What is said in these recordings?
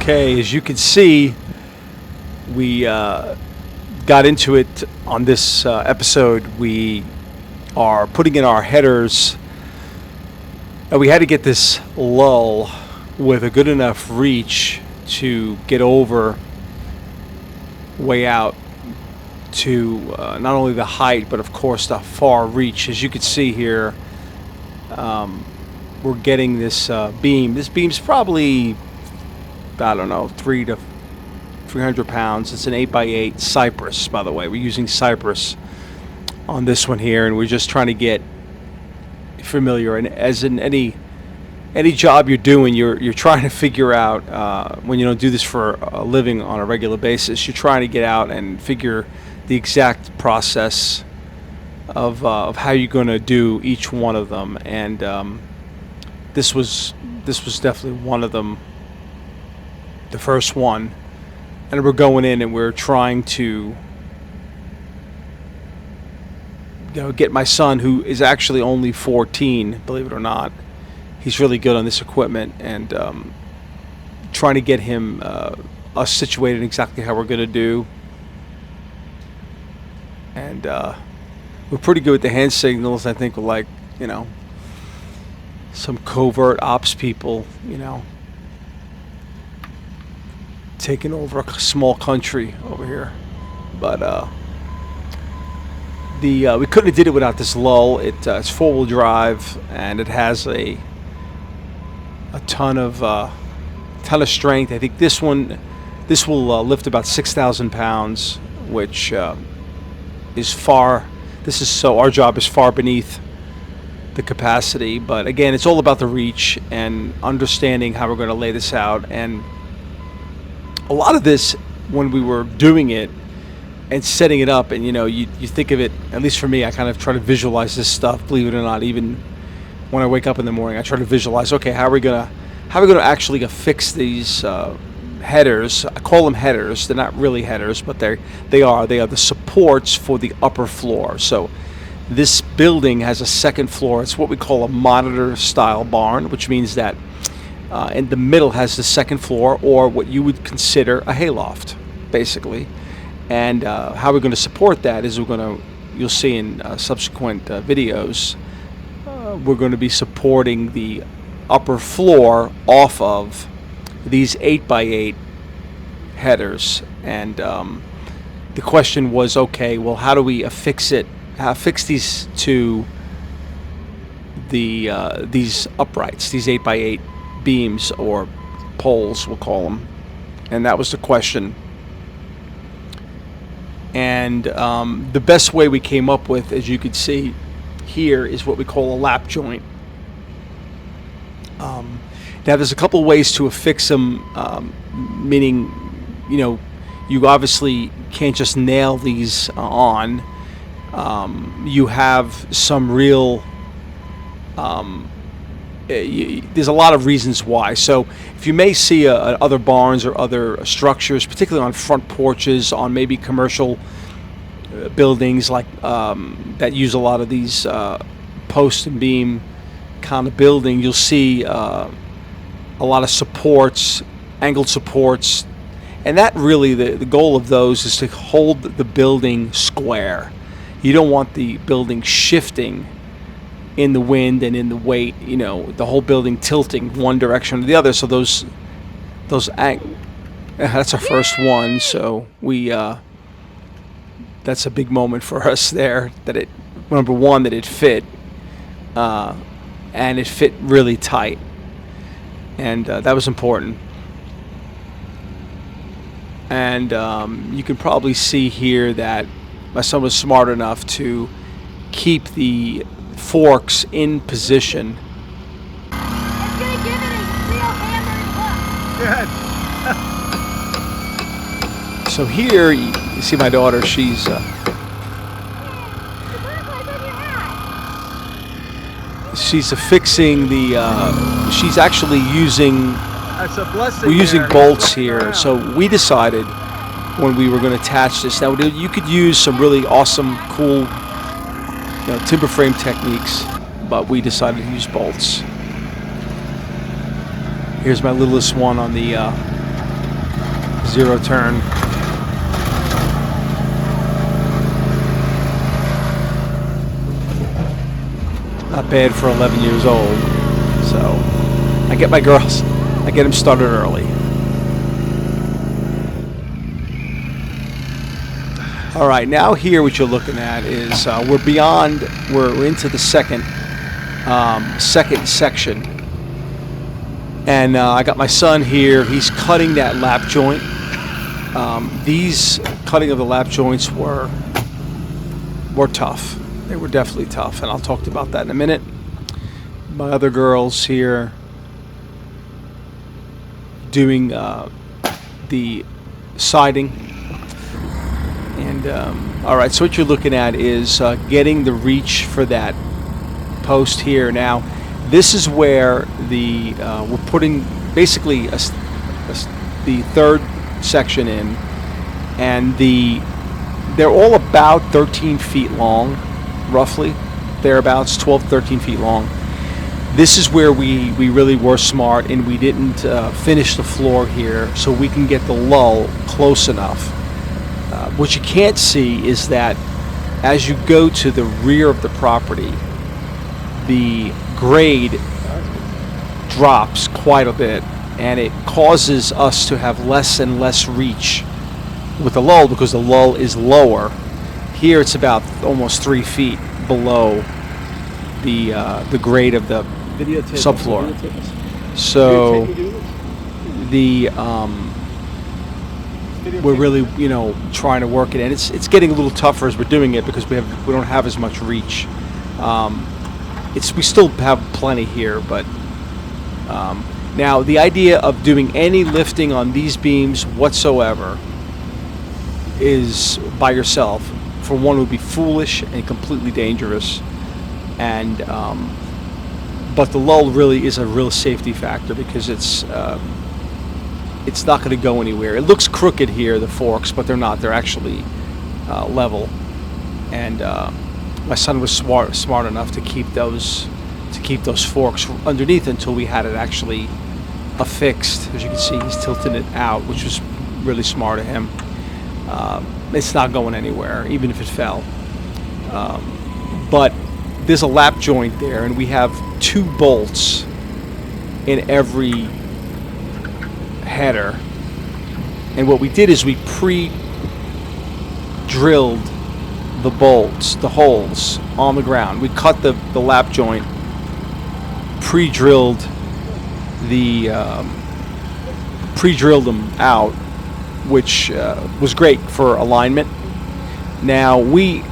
Okay, as you can see, we got into it on this episode. We are putting in our headers, and we had to get this lull with a good enough reach to get over way out to not only the height, but of course the far reach. As you can see here, we're getting this beam. This beam's probably, I don't know, 300 pounds. It's an 8x8 cypress, by the way. We're using cypress on this one here, and we're just trying to get familiar. And as in any job you're doing, you're trying to figure out, when you don't do this for a living on a regular basis, you're trying to get out and figure the exact process of how you're going to do each one of them. And this was definitely one of them, the first one. And we're going in and we're trying to get my son, who is actually only 14, believe it or not. He's really good on this equipment, and trying to get him us situated exactly how we're going to do. And we're pretty good with the hand signals. I think we're like, some covert ops people, taking over a small country over here. But we couldn't have did it without this lull. It's four-wheel drive, and it has a ton of strength. I think this will lift about 6,000 pounds, which is far. Our job is far beneath the capacity. But again, it's all about the reach and understanding how we're going to lay this out. And a lot of this, when we were doing it and setting it up, and you think of it, at least for me, I kind of try to visualize this stuff, believe it or not. Even when I wake up in the morning, I try to visualize, okay, how are we gonna actually affix these headers? I call them headers. They're not really headers, but they are the supports for the upper floor. So this building has a second floor. It's what we call a monitor style barn, which means that in the middle has the second floor, or what you would consider a hayloft, basically. And how we're going to support that is you'll see in subsequent videos, we're going to be supporting the upper floor off of these 8x8 headers. And the question was, okay, well, how do we affix these to these uprights, these 8x8 beams, or poles, we'll call them. And that was the question. And the best way we came up with, as you can see here, is what we call a lap joint. Now there's a couple ways to affix them, meaning, you obviously can't just nail these on. You have some real, there's a lot of reasons why. So if you may see other barns or other structures, particularly on front porches, on maybe commercial buildings like that use a lot of these post and beam kind of building, you'll see a lot of supports, angled supports, and that really, the goal of those is to hold the building square. You don't want the building shifting in the wind and in the weight, the whole building tilting one direction or the other. So those that's our first one. So that's a big moment for us there, that number one, that it fit, and it fit really tight. And that was important. And you can probably see here that my son was smart enough to keep the forks in position. It's gonna give it a real hammer and look. Good. So here you see my daughter. She's she's affixing the. She's actually using. That's a blessing. We're using bolts here. So we decided when we were going to attach this. Now you could use some really awesome, cool, timber frame techniques, but we decided to use bolts. Here's my littlest one on the Zero turn. Not bad for 11 years old. So I get my girls, I get them started early. All right, now here what you're looking at is we're into the second section. And I got my son here. He's cutting that lap joint. These cutting of the lap joints were tough. They were definitely tough, and I'll talk about that in a minute. My other girls here doing the siding. And all right, so what you're looking at is getting the reach for that post here. Now, this is where we're putting basically the third section in, and they're all about 13 feet long, roughly, thereabouts, 12, 13 feet long. This is where we really were smart, and we didn't finish the floor here so we can get the lull close enough. What you can't see is that as you go to the rear of the property, the grade drops quite a bit, and it causes us to have less and less reach with the lull because the lull is lower. Here it's about almost 3 feet below the grade of the subfloor. So we're really trying to work it, and it's getting a little tougher as we're doing it because we don't have as much reach. We still have plenty here, but now the idea of doing any lifting on these beams whatsoever is by yourself. For one, would be foolish and completely dangerous, and but the lull really is a real safety factor because it's not going to go anywhere. It looks crooked here, the forks, but they're not. They're actually level, and my son was smart enough to keep those forks underneath until we had it actually affixed. As you can see, he's tilting it out, which was really smart of him. It's not going anywhere, even if it fell. But there's a lap joint there, and we have 2 bolts in every header. And what we did is we pre-drilled the bolts, the holes on the ground. We cut the lap joint, pre-drilled them out, which was great for alignment. Now we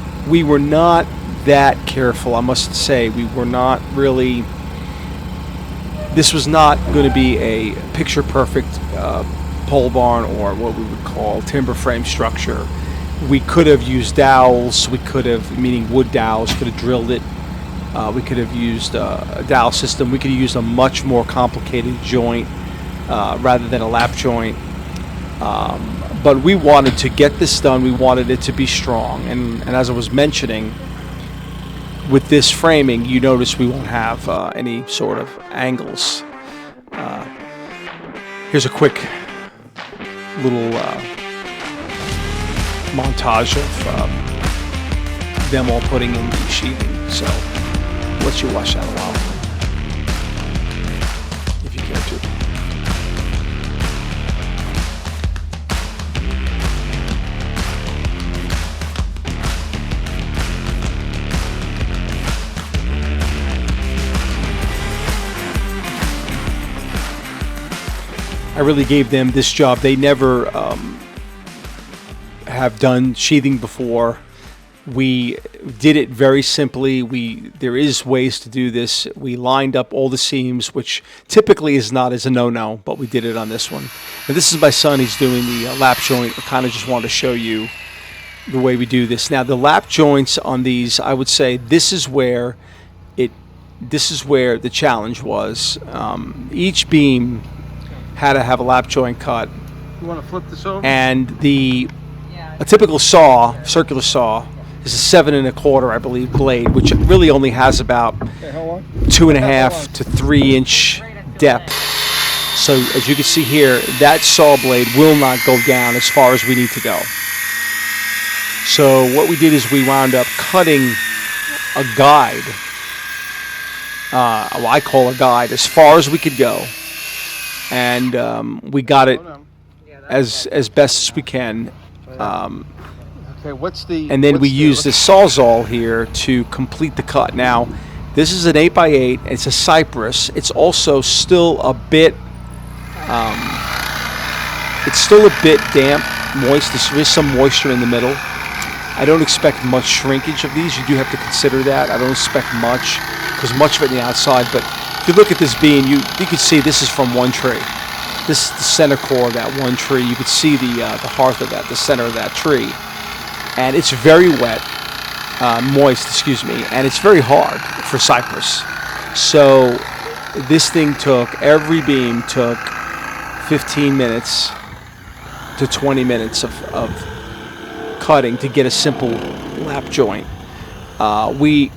were not that careful, I must say. We were not really. This was not going to be a picture perfect pole barn or what we would call timber frame structure. We could have used dowels. We could have, meaning wood dowels, could have drilled it. We could have used a dowel system. We could have used a much more complicated joint rather than a lap joint. But we wanted to get this done. We wanted it to be strong. And as I was mentioning, with this framing, you notice we won't have any sort of angles. Here's a quick little montage of them all putting in the sheathing. So I'll let you watch that a while, if you care to. I really gave them this job. They never have done sheathing before. We did it very simply. There is ways to do this. We lined up all the seams, which typically is not as a no-no, but we did it on this one. And this is my son. He's doing the lap joint. I kind of just wanted to show you the way we do this. Now, the lap joints on these, I would say this is where the challenge was. Each beam had to have a lap joint cut. You want to flip this over? And a typical saw, circular saw, is a 7 1/4, I believe, blade, which really only has about 2.5 to 3 inch depth. So as you can see here, that saw blade will not go down as far as we need to go. So what we did is we wound up cutting a guide, well, I call a guide, as far as we could go. And we got it as best as we can. Okay, what's the? And then we what's the- use this Sawzall here to complete the cut. Now, this is an 8x8. It's a cypress. It's also still a bit, damp, moist. There is some moisture in the middle. I don't expect much shrinkage of these. You do have to consider that. I don't expect much, because much of it in the outside. But if you look at this beam, you can see this is from one tree. This is the center core of that one tree. You can see the hearth of that, the center of that tree. And it's very wet, moist, excuse me, and it's very hard for cypress. So this thing every beam took 15 minutes to 20 minutes of cutting to get a simple lap joint. We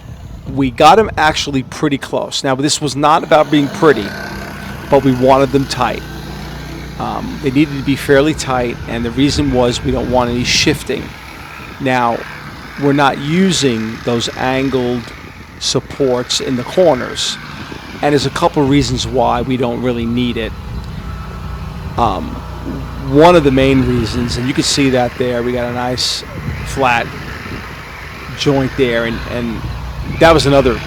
got them actually pretty close. Now, this was not about being pretty, but we wanted them tight. They needed to be fairly tight, and the reason was we don't want any shifting. Now, we're not using those angled supports in the corners, and there's a couple reasons why we don't really need it. One of the main reasons, and you can see that there, we got a nice flat joint there, and that was another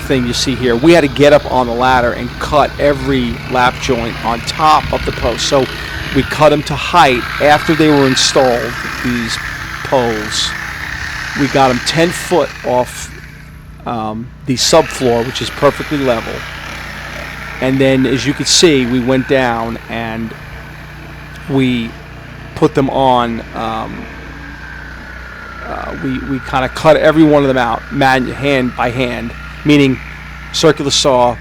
thing you see here. We had to get up on the ladder and cut every lap joint on top of the post. So we cut them to height after they were installed, these poles. We got them 10 foot off the subfloor, which is perfectly level. And then, as you can see, we went down and we put them on. We kind of cut every one of them out, hand by hand, meaning circular saw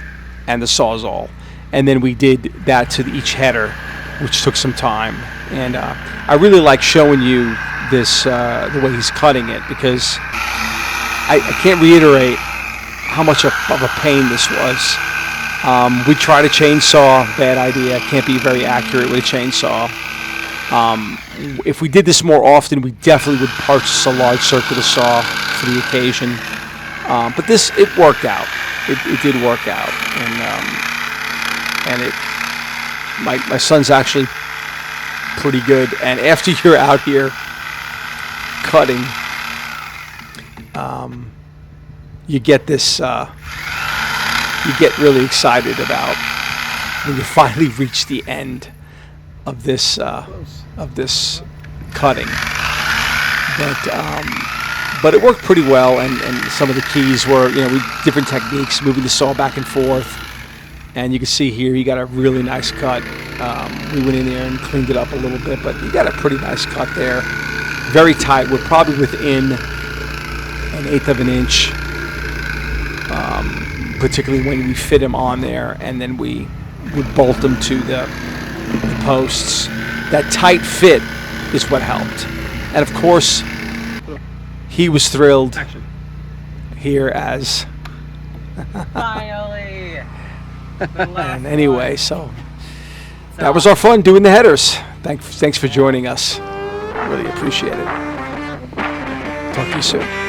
and the Sawzall. And then we did that to each header, which took some time. And I really like showing you this, the way he's cutting it, because I can't reiterate how much of a pain this was. We tried a chainsaw, bad idea, can't be very accurate with a chainsaw. If we did this more often, we definitely would purchase a large circular saw for the occasion. But it worked out. It did work out, and my son's actually pretty good. And after you're out here cutting, you get this. You get really excited about when you finally reach the end of this cutting. But it worked pretty well, and some of the keys were, different techniques, moving the saw back and forth. And you can see here, he got a really nice cut. We went in there and cleaned it up a little bit, but he got a pretty nice cut there. Very tight. We're probably within 1/8 of an inch, particularly when we fit him on there, and then we would bolt them to the posts. That tight fit is what helped. And of course, he was thrilled here as Finally. and anyway, so that was our fun doing the headers. Thanks for joining us. Really appreciate it. Talk to you soon.